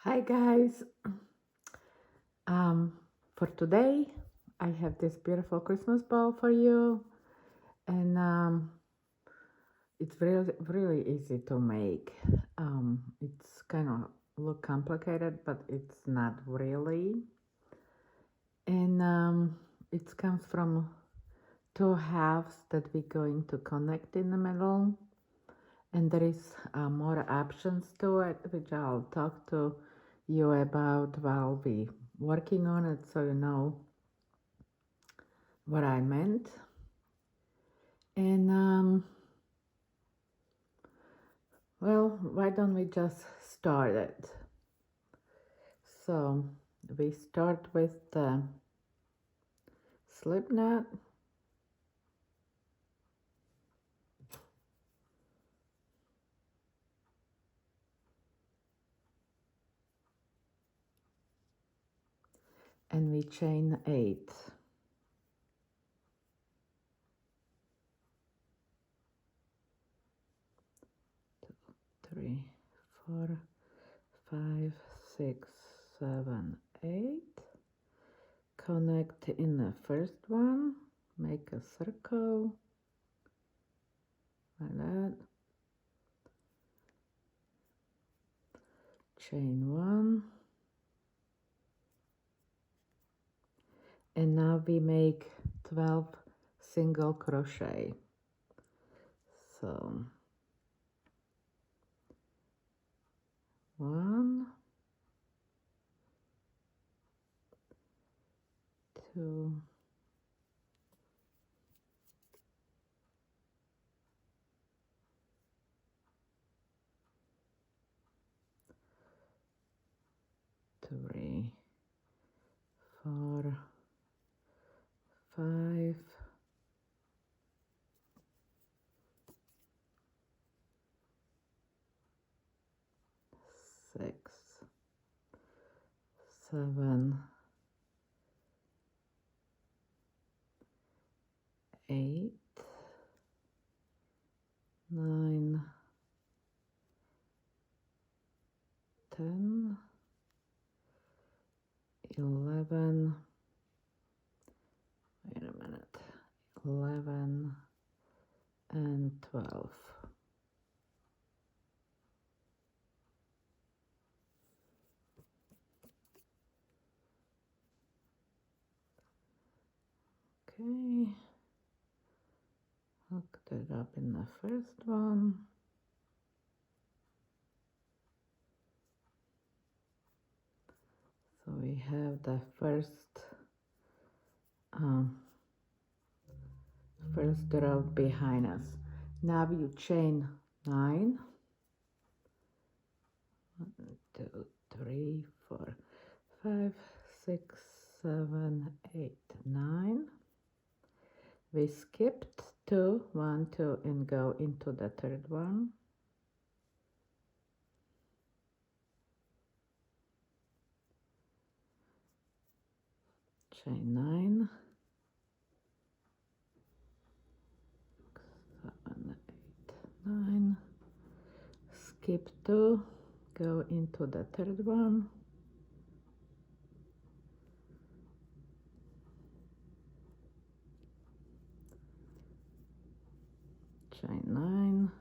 Hi guys. For today I have this beautiful Christmas ball for you, and it's really easy to make. It's kind of look complicated, but it's not really. And it comes from two halves that we're going to connect in the middle, and there is more options to it, which I'll talk to you about while we working on it, so you know what I meant. And well, why don't we just start it? So we start with the slip knot, and we chain 8. 3, 4, 5, 6, 7, 8. Connect in the first one, make a circle like that, chain 1, and now we make 12 single crochet. So 1, 2, 3, 4, 5, 6, 7, 8, 9, 10, 11, wait a minute, 11 and 12. Okay, hooked it up in the first one. So we have the first row behind us. Now you chain 9. 1, 2, 3, 4, 5, 6, 7, 8, 9. We skipped 2, 1, 2, and go into the third one. Chain 9, 7, 8, 9. Skip 2, go into the third one. Chain 9,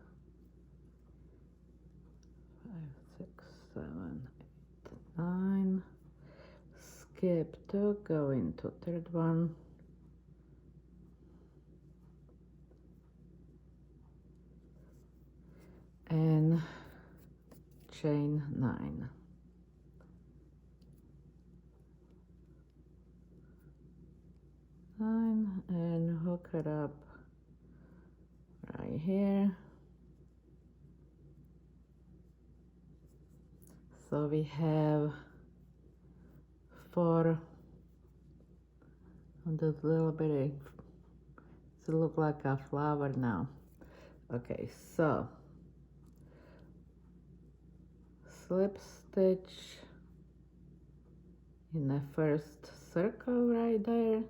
5, 6, 7, 8, 9. Skip 2, go into third one. And chain 9. And hook it up right here. So we have 4 on this little bitty, it look like a flower now. Okay, so slip stitch in the first circle right there.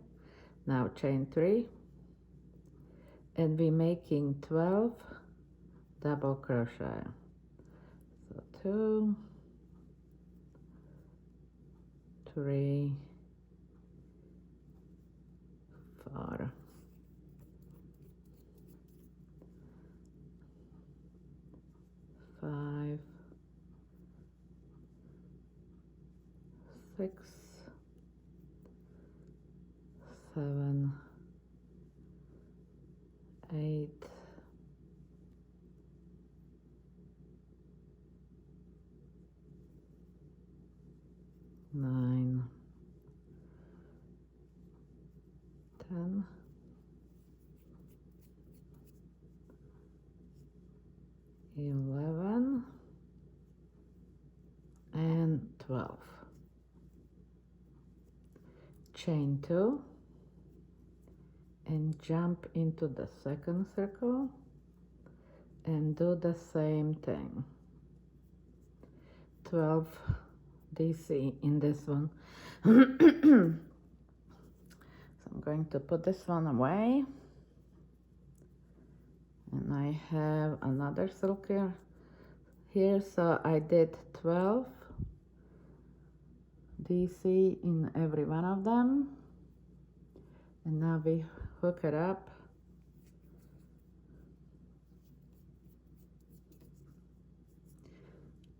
Now chain 3, and we're making 12 double crochet. So 2, 3, 4, 5, 6, 7, 8, 9, 10, 11, and 12. Chain 2 and jump into the second circle and do the same thing. 12 DC in this one. So I'm going to put this one away, and I have another silk here, so I did 12 DC in every one of them, and now we hook it up.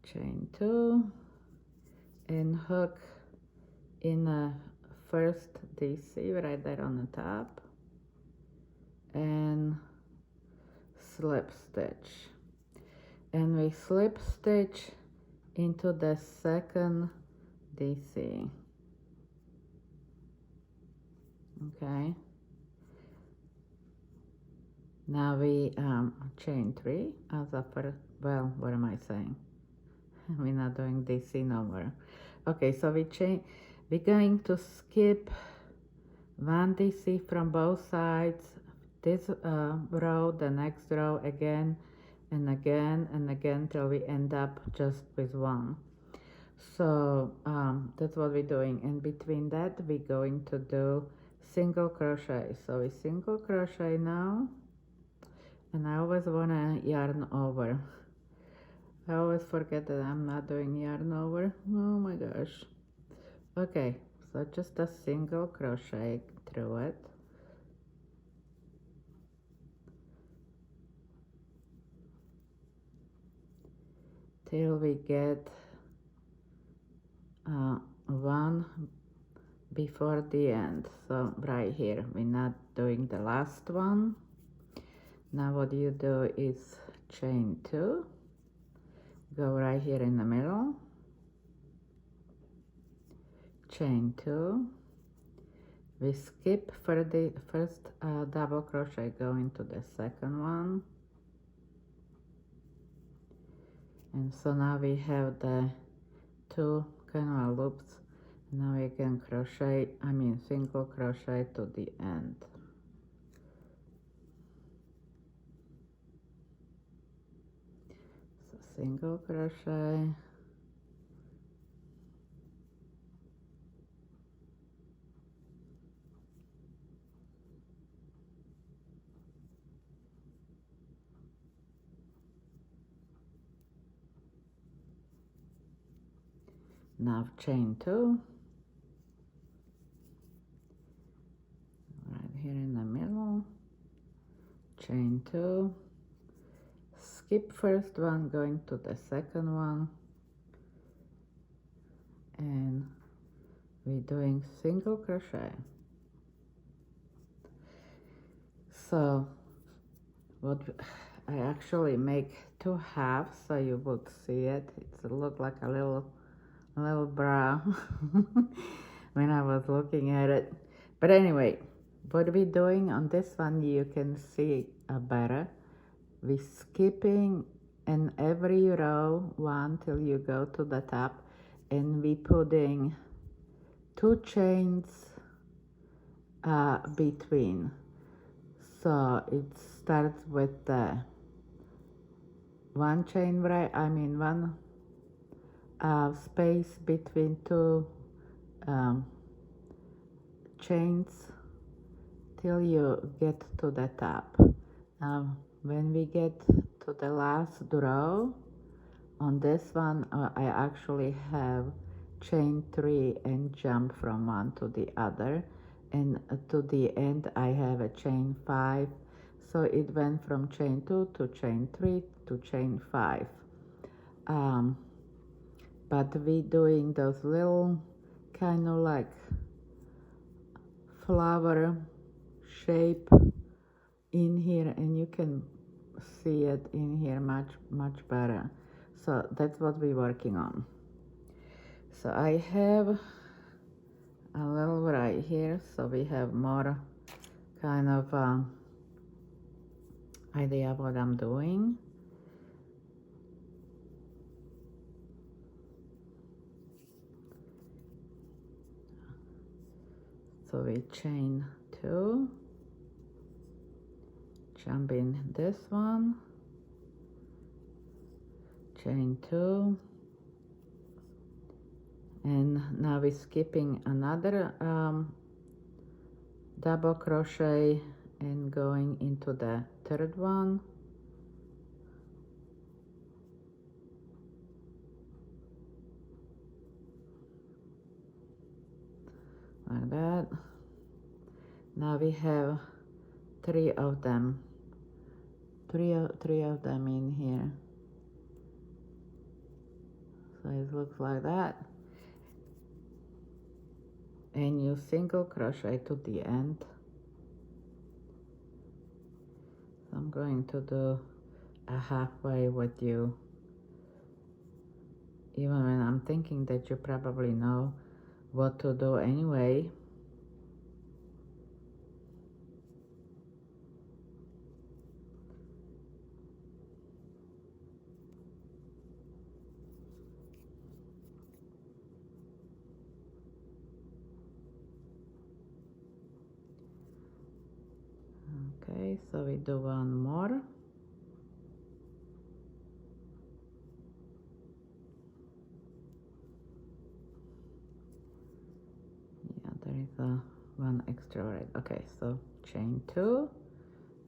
Chain 2 and hook in a first DC right there on the top and slip stitch, and we slip stitch into the second DC. Okay, now we chain 3 as a first. Well, what am I saying? We're not doing DC no more. Okay, so we're going to skip 1 DC from both sides, this row, the next row, again and again and again till we end up just with 1. So that's what we're doing, and between that we're going to do single crochet. So we single crochet now, and I always want to yarn over. I always forget that I'm not doing yarn over. Oh my gosh. Okay, so just a single crochet through it. Till we get 1 before the end. So right here, we're not doing the last one. Now what you do is chain 2, go right here in the middle, chain 2, we skip for the first double crochet, go into the second one, and so now we have the 2 kind of loops. Now we can single crochet to the end. So single crochet, now chain 2, right here in the middle, chain 2, skip first one, going to the second one, and we're doing single crochet. So what I actually make 2 halves so you would see it. It looked like a little bra when I was looking at it. But anyway, what we're doing on this one, you can see better. We're skipping in every row 1 till you go to the top, and we putting 2 chains between. So it starts with the 1 chain, right? 1 space between 2 chains till you get to the top. Now when we get to the last row on this one, I actually have chain 3 and jump from one to the other, and to the end I have a chain 5, so it went from chain 2 to chain 3 to chain 5. But we doing those little kind of like flower shape in here, and you can see it in here much better. So that's what we're working on. So I have a little right here, so we have more kind of idea what I'm doing. So we chain 2, jump in this one, chain 2, and now we're skipping another double crochet and going into the third one. Like that. Now we have three of them in here, so it looks like that, and you single crochet to the end. So I'm going to do a halfway with you, even when I'm thinking that you probably know what to do anyway. Okay, so we do one more. Yeah, there is one extra right. Okay, so chain 2,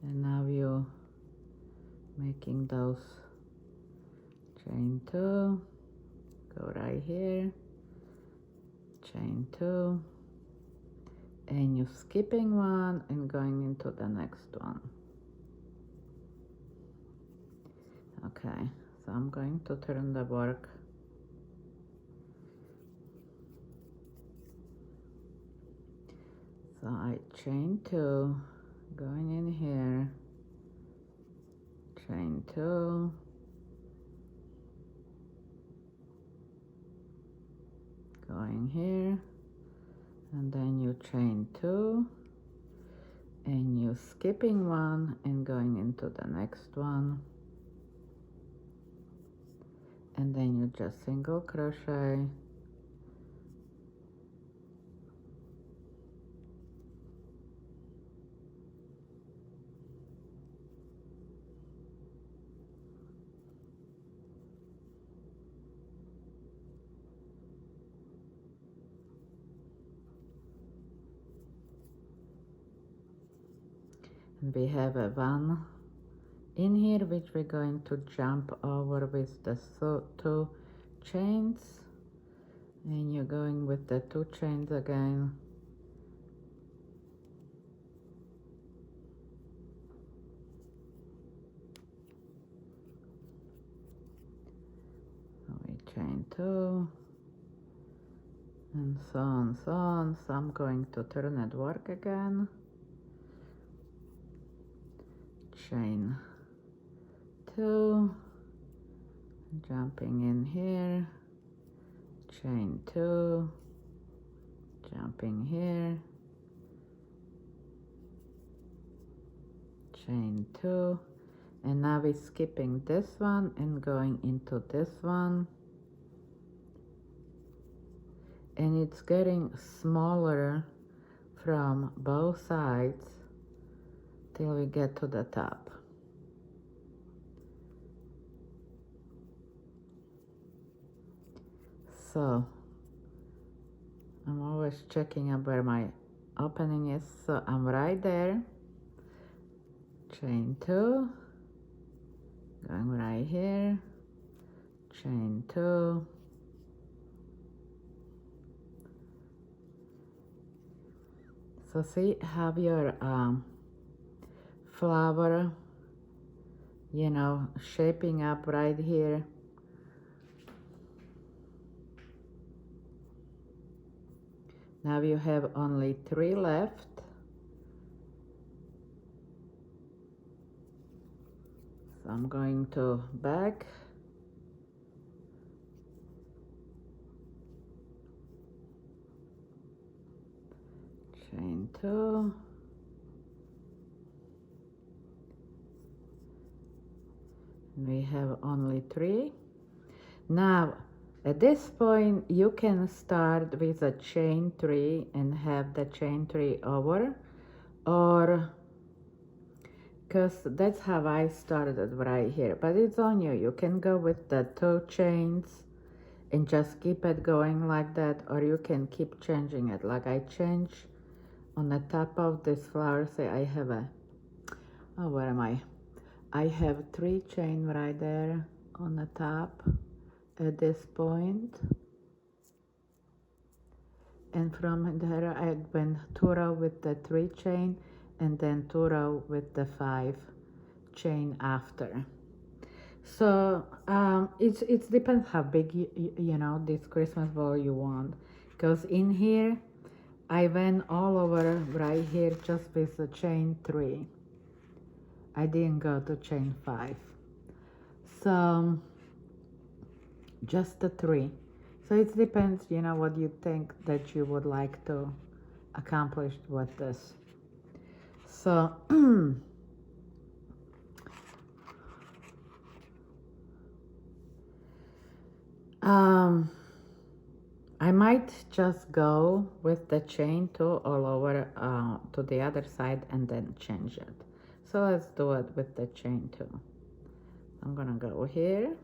and now you making those chain 2, go right here, chain 2, and you skipping one and going into the next one. Okay, so I'm going to turn the work. So I chain 2, going in here, chain 2, going here, and then you chain 2, and you skipping one and going into the next one, and then you just single crochet, and we have a one in here which we're going to jump over with the 2 chains, and you're going with the 2 chains again, so we chain 2, and so on, so on. So I'm going to turn it work again, chain 2, jumping in here, chain 2, jumping here, chain 2, and now we're skipping this one and going into this one, and it's getting smaller from both sides till we get to the top. So I'm always checking up where my opening is, so I'm right there, chain 2, going right here, chain 2, So see, have your flower, you know, shaping up right here. Now you have only 3 left. So I'm going to back, chain 2, and we have only 3. Now at this point you can start with a chain 3 and have the chain 3 over, or because that's how I started right here, but it's on you. You can go with the 2 chains and just keep it going like that, or you can keep changing it. Like I change on the top of this flower, say I have a, oh, where am I have 3 chain right there on the top at this point, and from there I went 2 row with the 3 chain and then 2 row with the 5 chain after. So it depends how big you know this Christmas ball you want, because in here I went all over right here just with the chain 3. I didn't go to chain 5, so just the 3. So it depends, you know, what you think that you would like to accomplish with this. So I might just go with the chain 2 all over to the other side and then change it. So let's do it with the chain 2. I'm gonna go here.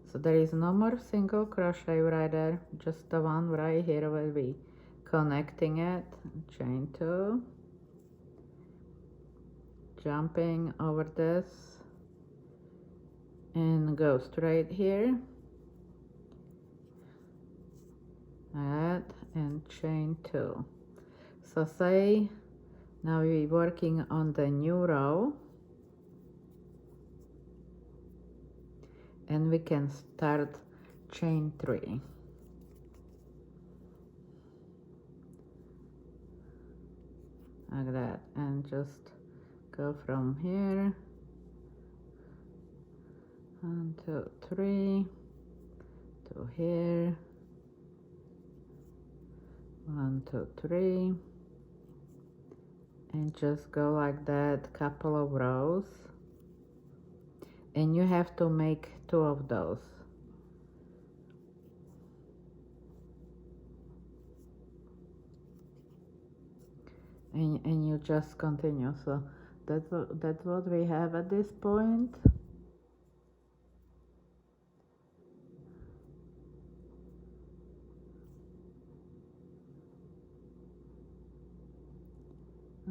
So there is no more single crochet right there, just the one right here will be connecting it. Chain 2, jumping over this and go straight here, add and chain 2. So say now we're working on the new row, and we can start chain 3. Like that, and just go from here, 1, 2, 3, to here, 1, 2, 3, and just go like that couple of rows, and you have to make 2 of those. And you just continue. So that's what we have at this point.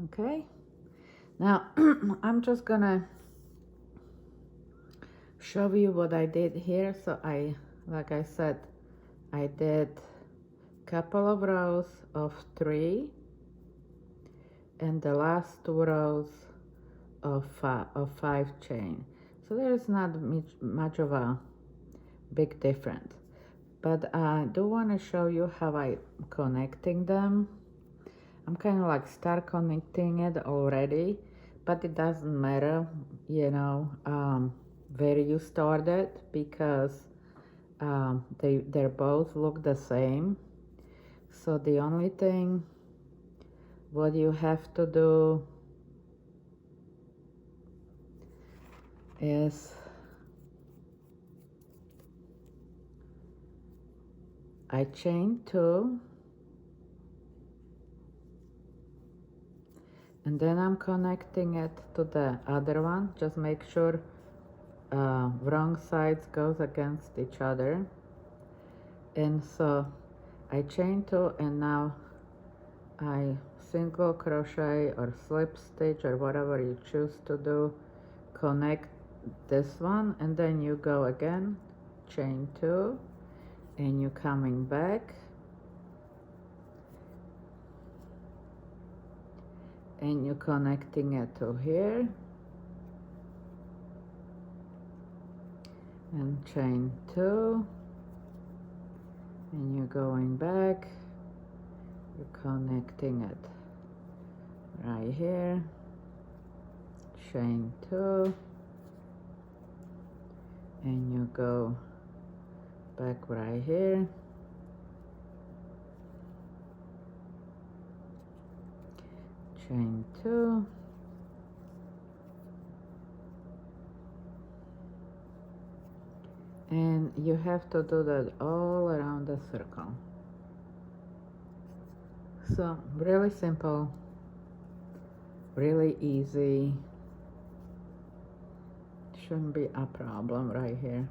Okay, now I'm just gonna show you what I did here. So like I said, I did couple of rows of 3 and the last 2 rows of 5 chain. So there is not much of a big difference, but I do want to show you how I connecting them. I'm kind of like start connecting it already, but it doesn't matter, you know, where you start it, because they both look the same. So the only thing what you have to do is I chain 2, and then I'm connecting it to the other one. Just make sure wrong sides goes against each other. And so I chain 2, and now I single crochet or slip stitch or whatever you choose to do, connect this one, and then you go again, chain 2, and you coming back, and you're connecting it to here, and chain 2, and you're going back, you're connecting it right here, chain 2, and you go back right here, chain 2, and you have to do that all around the circle. So really simple, really easy, shouldn't be a problem right here.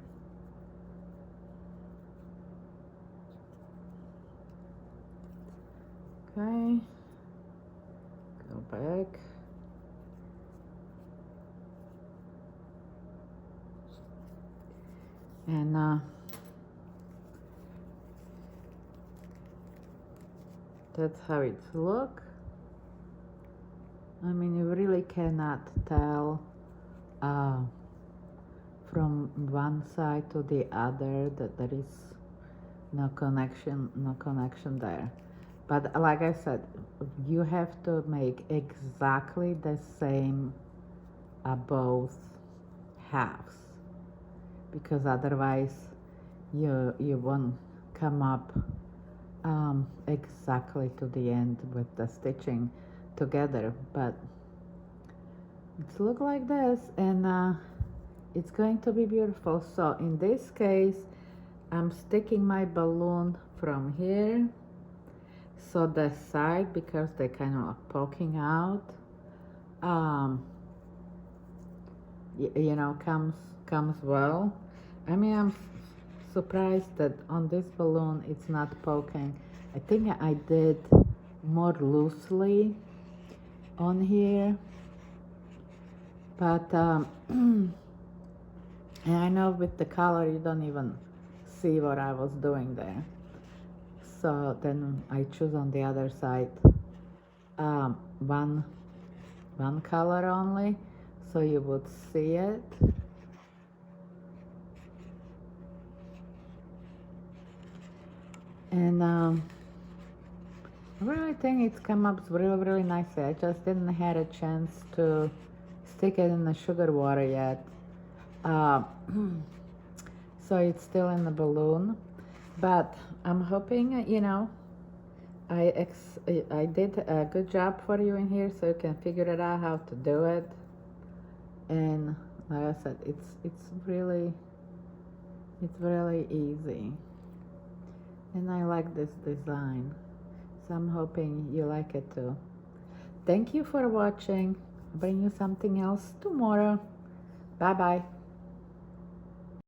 Okay, go back, and that's how it looks. I mean, you really cannot tell from one side to the other that there is no connection there. But like I said, you have to make exactly the same both halves, because otherwise you won't come up exactly to the end with the stitching together. But it's look like this, and it's going to be beautiful. So in this case, I'm sticking my balloon from here, so the side, because they're kind of poking out, you know, comes well. I mean, I'm surprised that on this balloon it's not poking. I think I did more loosely on here, but and I know with the color you don't even see what I was doing there. So then I choose on the other side one color only, so you would see it. And I really think it's come up really nicely. I just didn't have a chance to stick it in the sugar water yet. So it's still in the balloon, but I'm hoping, you know, I did a good job for you in here, so you can figure it out how to do it. And like I said, it's really easy, and I like this design, so I'm hoping you like it too. Thank you for watching. Bring you something else tomorrow. Bye bye.